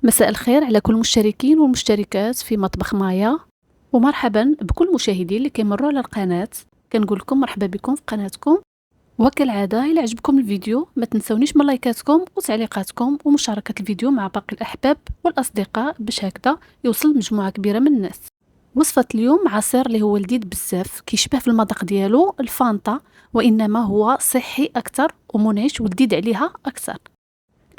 مساء الخير على كل المشتركين والمشتركات في مطبخ مايا، ومرحبا بكل المشاهدين اللي كيمروا على القناة. كنقول لكم مرحبا بكم في قناتكم. وكالعادة إلا عجبكم الفيديو ما تنسونيش من لايكاتكم وتعليقاتكم ومشاركة الفيديو مع باقي الأحباب والأصدقاء باش هكذا يوصل لمجموعة كبيرة من الناس. وصفة اليوم عصير اللي هو لذيذ بزاف، كيشبه في المذاق ديالو الفانتا، وإنما هو صحي أكثر ومنعش ولذيذ عليها أكثر.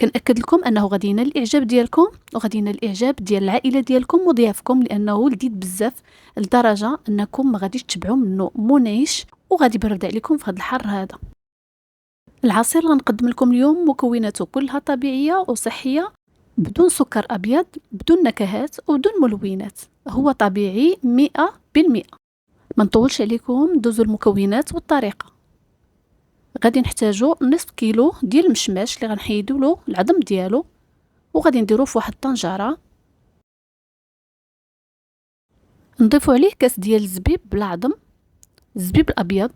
كنأكد لكم انه غادي ينال الاعجاب ديالكم وغادي ينال الاعجاب ديال العائله ديالكم وضيافكم، لانه لذيذ بزاف لدرجه انكم ما غاديش تشبعوا منه، منعش وغادي يبرد عليكم في هذا الحر هذا. العصير اللي غنقدم لكم اليوم مكوناته كلها طبيعيه وصحيه، بدون سكر ابيض، بدون نكهات وبدون ملونات، هو طبيعي 100%. ما نطولش عليكم، دوزوا المكونات والطريقه. غادي نحتاجو نصف كيلو ديال المشماش اللي غنحيدو له العظم ديالو، وغادي نديروه في واحد الطنجره. نضيفو عليه كاس ديال الزبيب بلا عظم، الزبيب الابيض،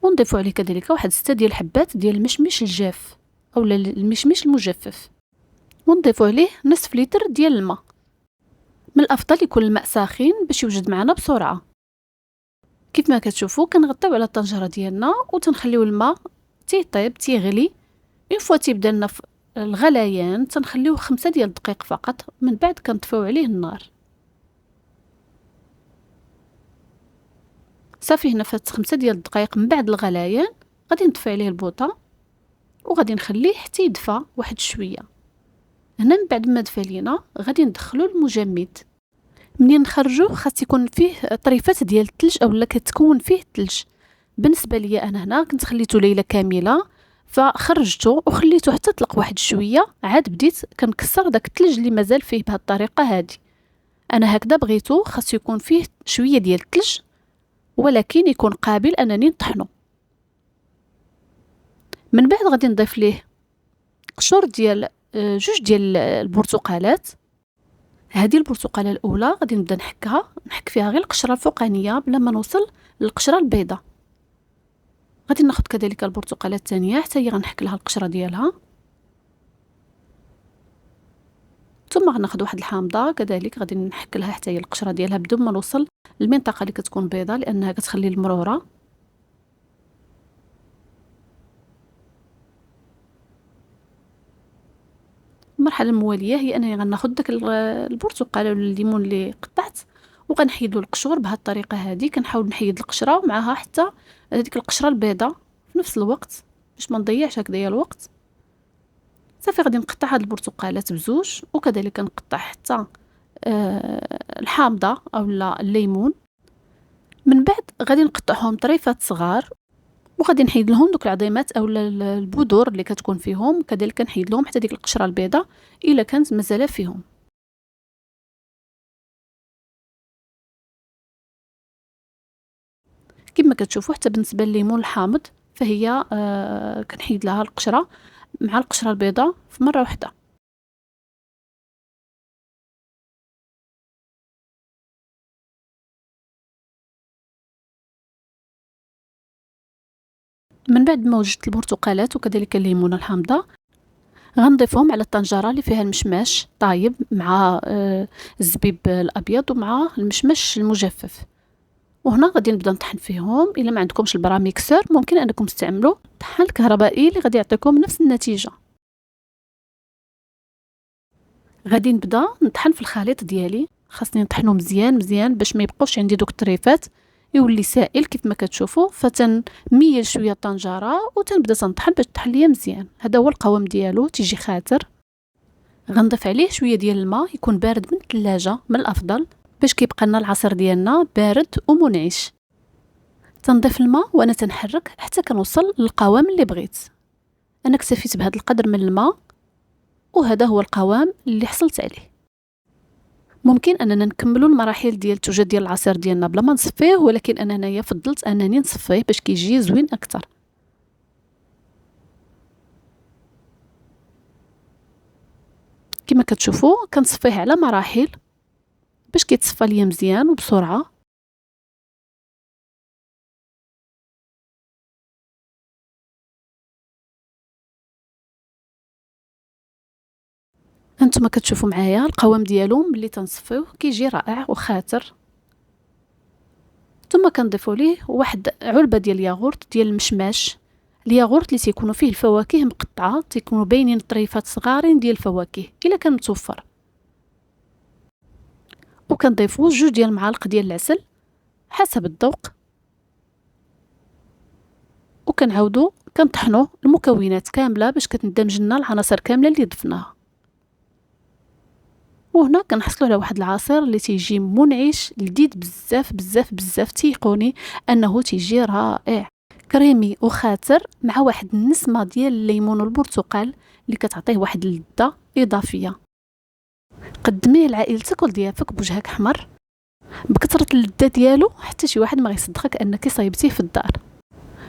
ونضيفو عليه كذلك واحد 6 ديال الحبات ديال المشمش الجاف اولا المشمش المجفف، ونضيفو عليه نصف لتر ديال الماء. من الافضل يكون الماء ساخن باش يوجد معنا بسرعه. كيف ما كتشوفوا كنغطيو على الطنجره ديالنا وتنخليو الماء تيطيب تيغلي. اون فوا تيبدا لنا الغليان تنخليوه 5 ديال الدقائق فقط، من بعد كنطفيو عليه النار. صافي هنا فات 5 ديال الدقائق من بعد الغليان غادي نطفي عليه البوطه وغادي نخليه حتى يدفى واحد شويه. هنا من بعد ما دفى لينا غادي ندخلو المجمد. منين نخرجوه خاص يكون فيه طريفات ديال الثلج اولا كتكون فيه الثلج. بالنسبه لي انا هنا كنت خليته ليله كامله، فخرجته وخليته حتى طلق واحد شويه، عاد بديت كنكسر داك الثلج اللي مازال فيه بهذه الطريقه هذه. انا هكذا بغيتو، خاص يكون فيه شويه ديال الثلج ولكن يكون قابل انني نطحنه. من بعد غادي نضيف ليه قشور ديال جوج ديال البرتقالات. هذه البرتقاله الاولى غادي نبدا نحك فيها غير القشره الفوقانيه بلا ما نوصل للقشره البيضاء. غادي ناخذ كذلك البرتقاله الثانيه حتى هي غنحك لها القشره ديالها، ثم غناخذ واحد الحامضه كذلك غادي نحك لها حتى هي القشره ديالها بدون ما نوصل للمنطقه اللي كتكون بيضاء لانها كتخلي المروره. المرحله المواليه هي انني غناخذ داك البرتقاله ولا الليمون اللي قطعت وغنحيد له القشور بهذه الطريقه هذه. كنحاول نحيد القشره ومعها حتى هذيك القشره البيضاء في نفس الوقت باش ما نضيعش هكذايا الوقت. صافي غادي نقطع هاد البرتقالات بزوج، وكذلك نقطع حتى الحامضه اولا الليمون. من بعد غادي نقطعهم طريفات صغار وغادي نحيد لهم دوك العظيمات اولا البذور اللي كتكون فيهم، كذلك نحيد لهم حتى ديك القشره البيضاء الا كانت مازال فيهم. كما كتشوفوا حتى بالنسبه لليمون الحامض فهي كنحيد لها القشره مع القشره البيضاء في مره واحده. من بعد ما وجدت البرتقالات وكذلك الليمون الحامضه غنضيفهم على الطنجره اللي فيها المشماش طايب مع الزبيب الابيض ومع المشماش المجفف. وهنا غادي نبدا نطحن فيهم. الا ما عندكمش البرا ميكسور ممكن انكم تستعملوا الطحان الكهربائي اللي غادي يعطيكم نفس النتيجه. غادي نبدا نطحن في الخليط ديالي، خاصني نطحنو مزيان مزيان باش ما يبقوش عندي دوك الطريفات، يولي سائل كيف ما كتشوفوا. فتنميل شويه الطنجره وتنبدا تنطحن باش تطحن ليا مزيان. هذا هو القوام ديالو تيجي خاتر. غنضيف عليه شويه ديال الماء يكون بارد من الثلاجه من الافضل باش كيبقى لنا العصير ديالنا بارد ومنعش. تنضيف الماء وانا تنحرك حتى كنوصل للقوام اللي بغيت. انا اكتفيت بهذا القدر من الماء وهذا هو القوام اللي حصلت عليه. ممكن اننا نكملوا المراحل ديال التوجد ديال العصير ديالنا بلا ما نصفيه، ولكن انا هنايا فضلت انني نصفيه باش كيجي زوين اكثر. كما كتشوفوا كنصفيه على مراحل باش كيتصفى ليا مزيان وبسرعه. هانتوما كتشوفوا معايا القوام ديالو ملي تنصفيوه كيجي رائع وخاتر. ثم كنضيفوا ليه واحد علبه ديال الياغورت ديال المشماش، الياغورت اللي تيكونوا فيه الفواكه مقطعه، تيكونوا باينين طريفات صغارين ديال الفواكه الا كان متوفر. وكنضيفوا 2 ديال المعالق ديال العسل حسب الذوق، وكنعاودوا كنطحنوا المكونات كامله باش كتندمج لنا العناصر كامله اللي ضفناها. وهنا كنحصلوا على واحد العصير اللي تيجي منعش لذيذ بزاف بزاف بزاف، تيقوني انه تيجي رائع كريمي وخاتر مع واحد النسمه ديال الليمون والبرتقال اللي كتعطيه واحد اللذه اضافيه. قدميه لعائلتك ولضيافك بوجهك احمر بكثره اللذه ديالو حتى شي واحد ما غيصدقك انك صايبتيه في الدار.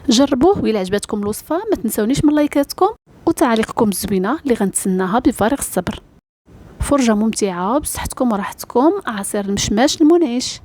جربوه، وإلا عجبتكم الوصفه ما تنسونيش من لايكاتكم وتعليقكم الزوينه اللي غنتسناها بفارغ الصبر. فرجه ممتعه بصحتكم وراحتكم، عصير المشماش المنعش.